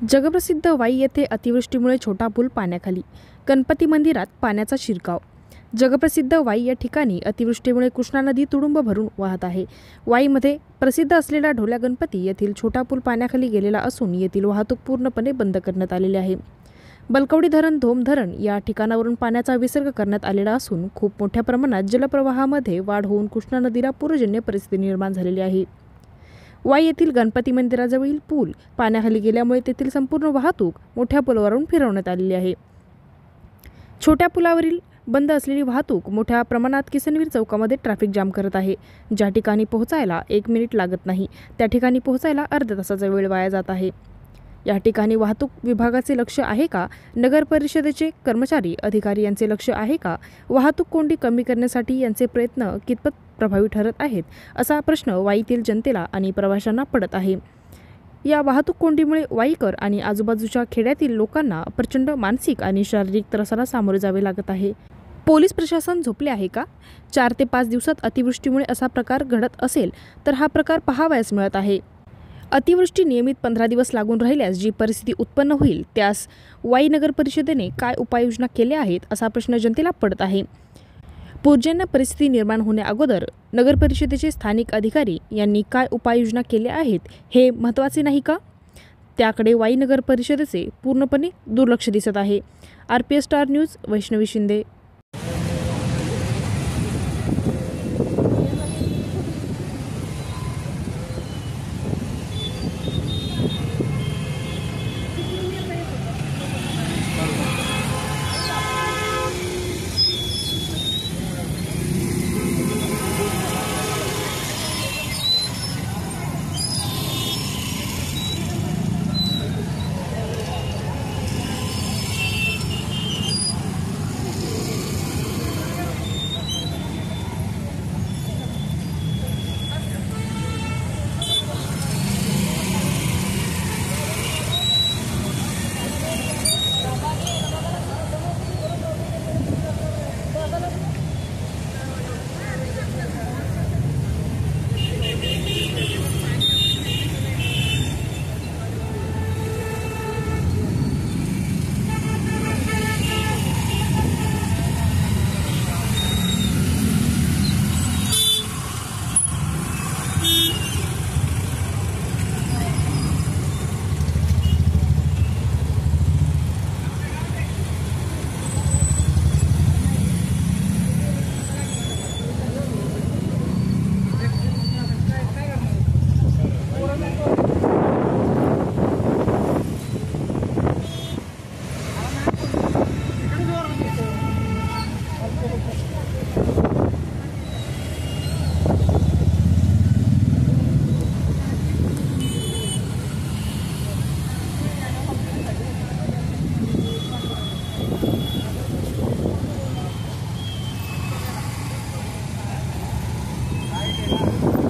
जगप्रसिद्ध वाई येथे अतिवृष्टीमुळे छोटा पूल पाण्याखाली, गणपती मंदिरात पाण्याचा शिरकाव। जगप्रसिद्ध वाई या ठिकाणी अतिवृष्टीमुळे कृष्णा नदी तुडुंब भरून वाहत आहे। वाईमध्ये प्रसिद्ध असलेला ढोल्या गणपती येथील छोटा पूल पाण्याखाली गेलेला असून येथील वाहतूक पूर्णपणे बंद करण्यात आलेली आहे। बलकवडी धरण, धोम धरण या ठिकाणावरून पाण्याचा विसर्ग करण्यात आलेला असून खूप मोठ्या प्रमाणात जलप्रवाहामध्ये वाढ होऊन कृष्णा नदीला पूरजन्य परिस्थिती निर्माण झालेली आहे। वाई येथील गणपती मंदिराजवळील पूल पाण्याखाली गेल्यामुळे तेथील संपूर्ण वाहतूक मोठ्या पुलावरून फिरवण्यात आलेली आहे। छोट्या पुलावरील बंद असलेली वाहतूक मोठ्या प्रमाणात किसनवीर चौकामध्ये ट्रॅफिक जाम करत आहे। ज्या ठिकाणी पोहोचायला 1 मिनिट लागत नाही त्या ठिकाणी पोहोचायला अर्ध्या तासाचा वेळ वाया जात आहे। या ठिकाणी वाहतूक विभागाचे लक्ष आहे का? नगर परिषदेचे कर्मचारी अधिकारी यांचे लक्ष आहे का? वाहतूक कोंडी कमी करण्यासाठी यांचे प्रयत्न कितपत प्रभावी ठरत आहेत असा प्रश्न वाईतील जनतेला आणि प्रवाशांना पडत आहे। या वाहतूक कोंडीमुळे वाईकर आणि आजूबाजूच्या खेड्यातील लोकांना प्रचंड मानसिक आणि शारीरिक त्रासाला सामोरे जावे लागत आहे। पोलीस प्रशासन झोपले आहे का? 4 ते 5 दिवसात अतिवृष्टीमुळे असा प्रकार घडत असेल तर हा प्रकार पाहावयास मिळत आहे। अतिवृष्टी नियमित 15 दिवस लागून राहिल्यास जी परिस्थिती उत्पन्न होईल त्यास वाई नगर परिषदेने काय उपाययोजना केल्या आहेत असा प्रश्न जनतेला पडत आहे। पूरजन्य परिस्थिती निर्माण होण्याअगोदर नगर परिषदेचे स्थानिक अधिकारी यांनी काय उपाययोजना केल्या आहेत हे महत्त्वाचे नाही का? त्याकडे वाई नगर परिषदेचे पूर्णपणे दुर्लक्ष दिसत आहे। RPS star news, Vaishnavi Shinde. Bye.